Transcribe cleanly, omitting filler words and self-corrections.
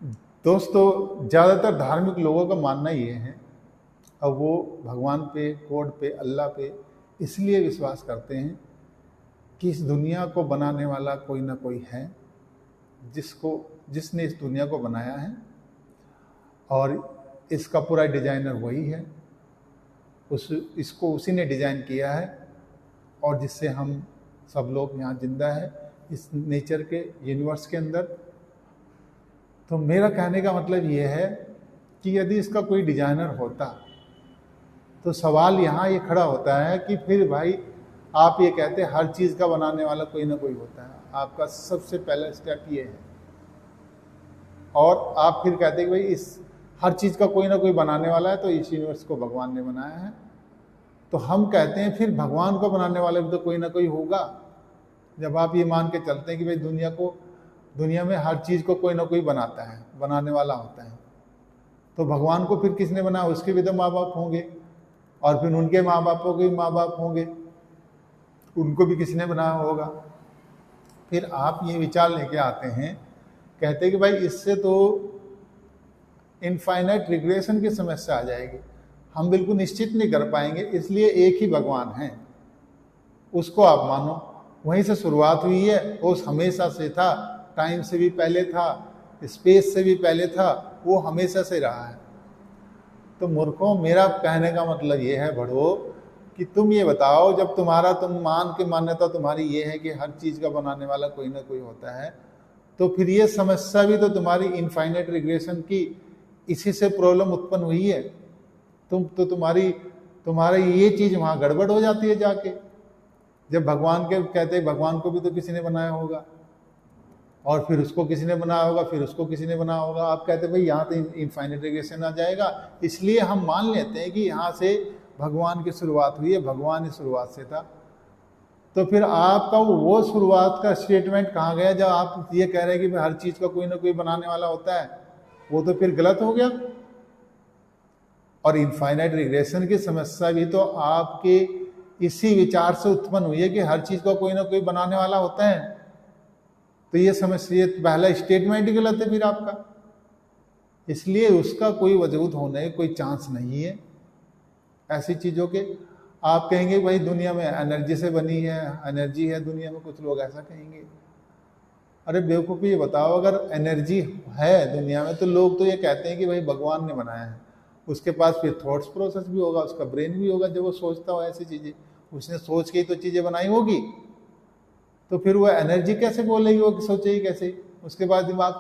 दोस्तों, ज़्यादातर धार्मिक लोगों का मानना ये है, अब वो भगवान पे, गॉड पे, अल्लाह पे इसलिए विश्वास करते हैं कि इस दुनिया को बनाने वाला कोई ना कोई है, जिसने इस दुनिया को बनाया है और इसका पूरा डिजाइनर वही है। इसको उसी ने डिजाइन किया है और जिससे हम सब लोग यहाँ जिंदा है इस नेचर के यूनिवर्स के अंदर। तो मेरा कहने का मतलब ये है कि यदि इसका कोई डिजाइनर होता तो सवाल यहाँ ये खड़ा होता है कि फिर भाई आप ये कहते हैं हर चीज़ का बनाने वाला कोई ना कोई होता है, आपका सबसे पहला स्टेप ये है। और आप फिर कहते हैं कि भाई इस हर चीज़ का कोई ना कोई बनाने वाला है, तो इस यूनिवर्स को भगवान ने बनाया है। तो हम कहते हैं फिर भगवान को बनाने वाला भी तो कोई ना कोई होगा। जब आप ये मान के चलते हैं कि भाई दुनिया में हर चीज़ को कोई ना कोई बनाता है, बनाने वाला होता है, तो भगवान को फिर किसने बनाया? उसके भी तो माँ बाप होंगे और फिर उनके माँ बापों के भी माँ बाप होंगे, उनको भी किसने बनाया होगा। फिर आप ये विचार लेके आते हैं, कहते हैं कि भाई इससे तो इनफाइनाइट रिग्रेशन की समस्या आ जाएगी, हम बिल्कुल निश्चित नहीं कर पाएंगे, इसलिए एक ही भगवान है, उसको आप मानो। वहीं से शुरुआत हुई है, वो हमेशा से था, टाइम से भी पहले था, स्पेस से भी पहले था, वो हमेशा से रहा है। तो मूर्खों, मेरा कहने का मतलब ये है बड़ो कि तुम ये बताओ, जब तुम मान के मान्यता तुम्हारी ये है कि हर चीज़ का बनाने वाला कोई ना कोई होता है, तो फिर ये समस्या भी तो तुम्हारी इनफाइनाइट रिग्रेशन की इसी से प्रॉब्लम उत्पन्न हुई है। तुम्हारी ये चीज़ वहाँ गड़बड़ हो जाती है जाके, जब भगवान के कहते हैं भगवान को भी तो किसी ने बनाया होगा और फिर उसको किसी ने बनाया होगा, फिर उसको किसी ने बनाया होगा। आप कहते हैं भाई यहाँ तो इनफाइनाइट रिग्रेशन आ जाएगा, इसलिए हम मान लेते हैं कि यहाँ से भगवान की शुरुआत हुई है, भगवान ही शुरुआत से था। तो फिर आपका वो शुरुआत का स्टेटमेंट कहाँ गया जब आप ये कह रहे हैं कि हर चीज़ का कोई ना कोई बनाने वाला होता है? वो तो फिर गलत हो गया। और इनफाइनाइट रिग्रेशन की समस्या भी तो आपके इसी विचार से उत्पन्न हुई है कि हर चीज़ का कोई ना कोई बनाने वाला होता है। तो ये समस्या, पहला स्टेटमेंट ही गलत है फिर आपका, इसलिए उसका कोई वजूद होने कोई चांस नहीं है ऐसी चीज़ों के। आप कहेंगे भाई दुनिया में एनर्जी से बनी है, एनर्जी है दुनिया में, कुछ लोग ऐसा कहेंगे। अरे बेवकूफ़ी, ये बताओ, अगर एनर्जी है दुनिया में तो लोग तो ये कहते हैं कि भाई भगवान ने बनाया है। उसके पास फिर थॉट्स प्रोसेस भी होगा, उसका ब्रेन भी होगा, जब वो सोचता हो ऐसी चीज़ें, उसने सोच के ही तो चीज़ें बनाई होगी। तो फिर वो एनर्जी कैसे बोलेगी, वो सोचेगी कैसे? उसके बाद दिमाग